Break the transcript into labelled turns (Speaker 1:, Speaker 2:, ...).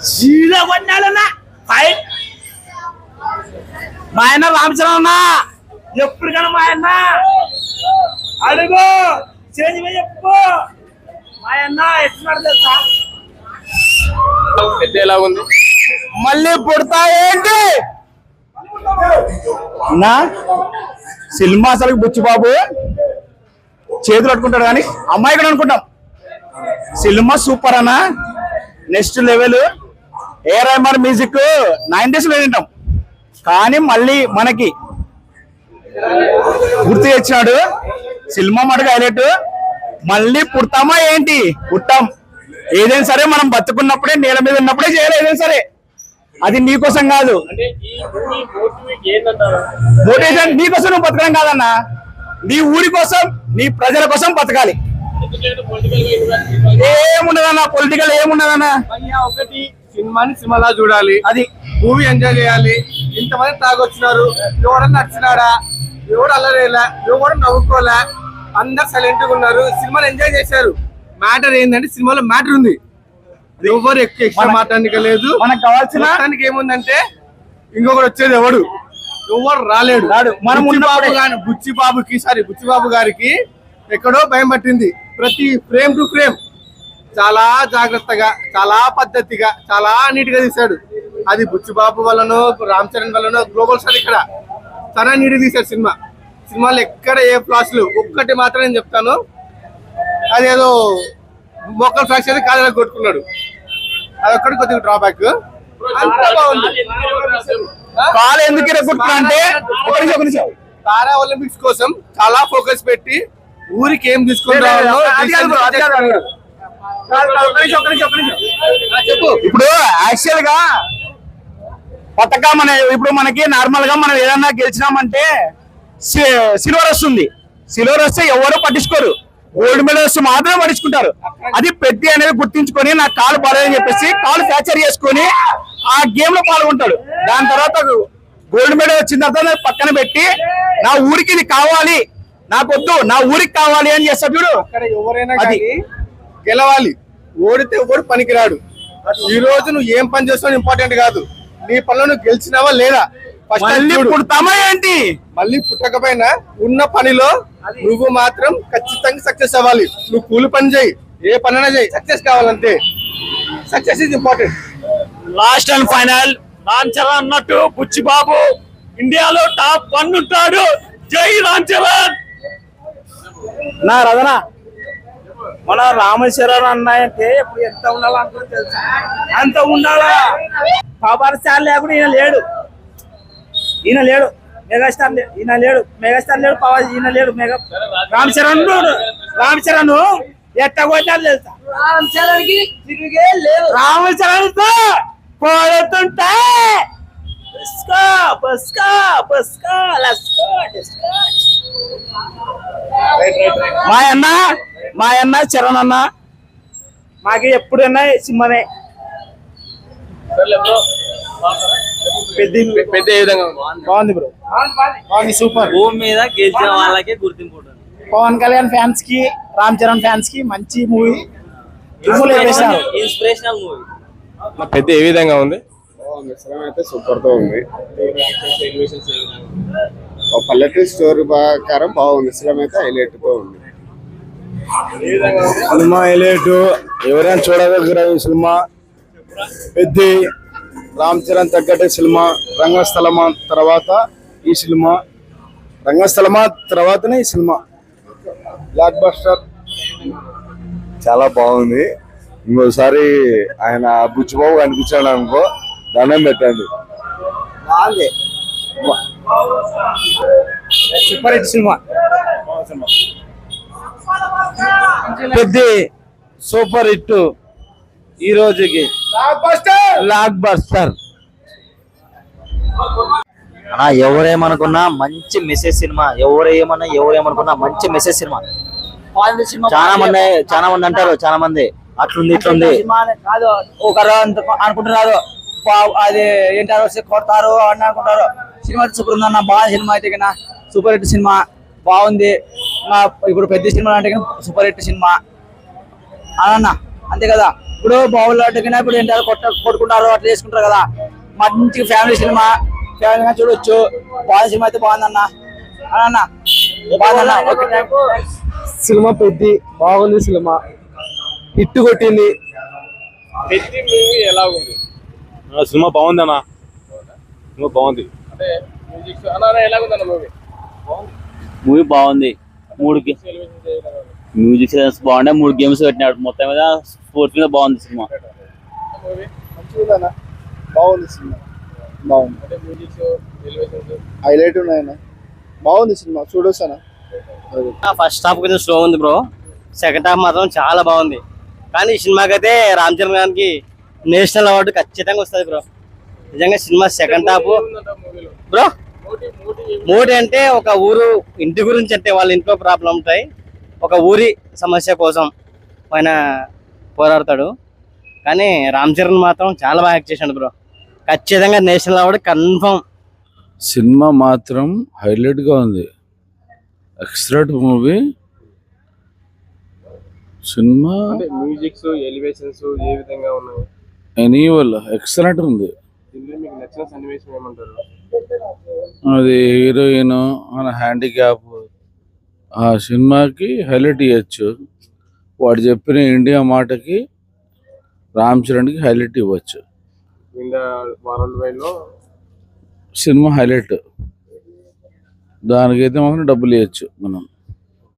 Speaker 1: సీదా కొన్నాడన్నా ఫైట్. మా ఆయన రామచరణ ఎప్పటికైనా మా ఆయన అడుగు చేంజ్ చెప్పు. మా ఆయన ఎట్లున్నాడు తెలుసా?
Speaker 2: పెద్ద ఎలా ఉంది?
Speaker 1: మళ్ళీ పుడతా ఏంటి నా సినిమా అసలు బుచ్చిబాబు చేతులు పట్టుకుంటాడు కానీ అమ్మాయి కూడా అనుకుంటాం. సినిమా సూపర్ అన్నా, నెక్స్ట్ లెవెల్. ఏ రెహమాన్ మ్యూజిక్ 90s లో వింటాం కానీ మళ్ళీ మనకి గుర్తు తెచ్చినాడు. సినిమా మటుకు హైలైట్. మళ్ళీ పుడతామా ఏంటి? పుట్టాం. ఏదైనా సరే మనం బతుకున్నప్పుడే, నేల మీద ఉన్నప్పుడే చేయాలి ఏదైనా సరే. అది నీకోసం కాదు. మోటివేషన్ నీకోసం నువ్వు బతకడం కాదన్నా, నీ ఊరి కోసం, నీ ప్రజల కోసం బతకాలి. ఏమున్నదన్నా పొలిటికల్ ఏమున్నదన్నా.
Speaker 2: ఒకటి సినిమాని సినిమాలా చూడాలి, అది మూవీ ఎంజాయ్ చేయాలి. ఇంతమంది తాగొచ్చినారు, ఎవడన్నా నచ్చినాడా, ఎవడు అల్లరేలా, ఎవడు నవ్వుకోలే, అందరు సైలెంట్ గా ఉన్నారు, సినిమాలు ఎంజాయ్ చేశారు. మ్యాటర్ ఏంటంటే సినిమాలో మ్యాటర్ ఉంది, ఎవరు ఎక్కువ మాట్లాడడానికి లేదు.
Speaker 1: మనకు కావాల్సిన
Speaker 2: ఏముందంటే ఇంకొకటి వచ్చేది ఎవరు రాలేడు. బుచ్చిబాబు గారికి ఎక్కడో భయం పట్టింది. ప్రతి ఫ్రేమ్ టు ఫ్రేమ్ చాలా జాగ్రత్తగా, చాలా పద్ధతిగా, చాలా నీట్ గా తీశాడు. అది బుచ్చిబాబు వల్లనో, రామ్ చరణ్ వల్లనో, గ్లోబల్ స్టార్ ఇక్కడ చాలా నీట్ తీశాడు. సినిమాలో ఎక్కడ ఏ ఫ్లాస్లు ఒక్కటి మాత్రం నేను చెప్తాను, అదేదో మోకల్ ఫ్లాష్ అయితే కాలేలా కొట్టుకున్నాడు, అదొక్కటి కొద్దిగా డ్రాబ్యాక్.
Speaker 1: కాలు ఎందుకు అంటే
Speaker 2: పారా ఒలింపిక్స్ కోసం చాలా ఫోకస్ పెట్టి ఊరికి ఏం తీసుకొని
Speaker 1: ఇప్పుడు యాక్చువల్ గా పథకం అనే ఇప్పుడు మనకి నార్మల్ గా మనం ఏదన్నా గెలిచినామంటే సిల్వర్ వస్తుంది. సిల్వర్ వస్తే ఎవరు పట్టించుకోరు, గోల్డ్ మెడల్ వస్తే మాత్రమే పట్టించుకుంటారు. అది పెద్ద అనేది గుర్తించుకొని నా కాలు బాలేదని చెప్పేసి కాలు ఫ్రాక్చర్ చేసుకొని ఆ గేమ్ లో పాల్గొంటాడు. దాని తర్వాత గోల్డ్ మెడల్ వచ్చిన తర్వాత పక్కన పెట్టి నా ఊరికి ఇది కావాలి, నాకొద్దు, నా ఊరికి కావాలి అని చేస్తాడు చూడు.
Speaker 2: అక్కడ ఎవరైనా అది గెలవాలి, ఓడితే ఎవరు పనికిరాడు. ఈ రోజు నువ్వు ఏం పని చేస్తావు ఇంపార్టెంట్ కాదు, నీ పనులు నువ్వు గెలిచినావా లేదా.
Speaker 1: మళ్ళీ పుడతామా ఏంటి?
Speaker 2: మళ్ళీ పుట్టకపోయినా ఉన్న పనిలో నువ్వు మాత్రం ఖచ్చితంగా సక్సెస్ అవ్వాలి. నువ్వు కూలి పని చేయి, ఏ పనైనా చేయి, సక్సెస్ కావాలంతే. Success is important.
Speaker 1: Last and final Ram Charan అన్నట్టు బుచ్చిబాబు ఇండియాలో టాప్ 1 ఉంటాడు. జై రామ్ చరణ్. నా రదనా మన రామచరణ్ అన్నాయంటే ఇప్పుడు ఎంత ఉండాలనుకో తెలుసా, అంత ఉండాలా. పవర్ స్టార్ లేకుండా ఈయన లేడు, మెగాస్టార్ ఈయన లేడు, మెగాస్టార్ లేడు, పవర్ ఈయన లేడు. రామ్ చరణ్ ఎట్ట కొట్టారు తెలుసా? రామ్ చరణ్ కి తిరిగే లేదు. రామ్ చరణ్ తో పోతుంటే మా అన్న చరణ్ అన్న మాకి ఎప్పుడైనా సినిమానే.
Speaker 2: పెద్ద ఏ విధంగా
Speaker 1: బాగుంది బ్రో, బాగుంది, సూపర్.
Speaker 3: భూమి మీద గెలిచిన వాళ్ళకే గుర్తింపు ఉంటుంది.
Speaker 1: పవన్ కళ్యాణ్ ఫ్యాన్స్ కి, రామ్ చరణ్ ఫ్యాన్స్ కి మంచి మూవీ,
Speaker 3: ఇన్స్పిరేషనల్ మూవీ.
Speaker 2: పెద్ద ఏ విధంగా ఉంది?
Speaker 4: అయితే సూపర్ తో ఉంది. పల్లెటూరు స్టోరీ ప్రకారం బాగుంది. సినిమా అయితే హైలైట్ తో ఉంది.
Speaker 1: సినిమా హైలైట్, ఎవరైనా చూడగలిగిన సినిమా. పెద్ద రామ్ చరణ్ తగ్గట్టే సినిమా. రంగస్థలమా తర్వాత ఈ సినిమా, రంగస్థలమా తర్వాతనే ఈ సినిమా. బ్లాక్ బస్టర్,
Speaker 4: చాలా బాగుంది. ఇంకోసారి ఆయన బుచ్చిబాబు కనిపించాడు అనుకో, దండం పెట్టండి.
Speaker 1: Super hit cinema. పెద్ద సూపర్ హిట్ ఈ రోజుకి, బ్లాక్ బస్టర్.
Speaker 3: ఎవరేమనుకున్నా మంచి మెసేజ్ సినిమా, ఎవరేమనుకున్నా మంచి మెసేజ్ సినిమా. చాలా మంది అంటారు, చాలా మంది అట్లుంది ఇట్లుంది
Speaker 1: కాదు, ఒకరు అనుకుంటున్నారు అది ఏంటారు కొడతారు అని అనుకుంటారు. సినిమా సూపర్ ఉందన్న, బాగా సినిమా అయితే కన్నా సూపర్ హిట్ సినిమా, బాగుంది. ఇప్పుడు పెద్ద సినిమా అంటే సూపర్ హిట్ సినిమా అన్న, అంతే కదా.
Speaker 5: ఇప్పుడు బావులు అడ్డుకున్నా ఇప్పుడు ఏంటో కొట్టుకుంటారు అట్లా చేసుకుంటారు కదా. మంచి ఫ్యామిలీ సినిమా, ఫ్యామిలీగా చూడొచ్చు. బాగుంది సినిమా అయితే బాగుందన్న. అన్న బాగుందన్న.
Speaker 2: సినిమా పెద్ద బాగుంది, సినిమా హిట్ కొట్టింది.
Speaker 6: సినిమా బాగుంది అన్న, సినిమా బాగుంది.
Speaker 3: మూవీ బాగుంది. మ్యూజిక్ సెన్స్ బాగుండే, 3 గేమ్స్ పెట్టినాడు. మొత్తం మీద స్పోర్ట్స్ మీద బాగుంది సినిమా.
Speaker 2: బాగుంది సినిమా, బాగుంది. హైలైట్ ఉన్నాయన్న, బాగుంది సినిమా, చూడొచ్చానా.
Speaker 5: ఫస్ట్ హాఫ్ కొంచెం స్లో ఉంది బ్రో, సెకండ్ హాఫ్ మాత్రం చాలా బాగుంది. కానీ ఈ సినిమాకి అయితే రామ్ చరణ్ గారికి నేషనల్ అవార్డు ఖచ్చితంగా వస్తుంది బ్రో. నిజంగా cinema second half bro. Modi అంటే ఒక ఊరు ఇంటి గురించి, అంటే వాళ్ళ ఇంట్లో ప్రాబ్లం ఉంటాయి, ఒక ఊరి సమస్య కోసం ఆయన పోరాడతాడు. కానీ రామ్ చరణ్ మాత్రం చాలా బాగా యాక్ట్ చేశాడు బ్రో. ఖచ్చితంగా నేషనల్ అవార్డు కన్ఫర్మ్.
Speaker 7: సినిమా మాత్రం హైలైట్ గా ఉంది. Excellent movie. Cinema
Speaker 2: musics, elevations ఏ విధంగా ఉన్నాయి?
Speaker 7: ఎనీవల్ ఎక్సలెంట్ ఉంది.
Speaker 2: దీనిలో మీకు నచ్చిన సన్నివేశం ఏమంటారు?
Speaker 7: అది హీరోయిన్ మన హ్యాండిక్యాప్, ఆ సినిమాకి హైలైట్ ఇవ్వచ్చు. వాడు చెప్పిన ఇండియా మాటకి రామ్ చరణ్కి హైలైట్ ఇవ్వచ్చు.
Speaker 2: వరల్డ్ వైడ్ లో
Speaker 7: సినిమా హైలైట్, దానికైతే మాత్రం డబ్బులు ఇవ్వచ్చు మనం.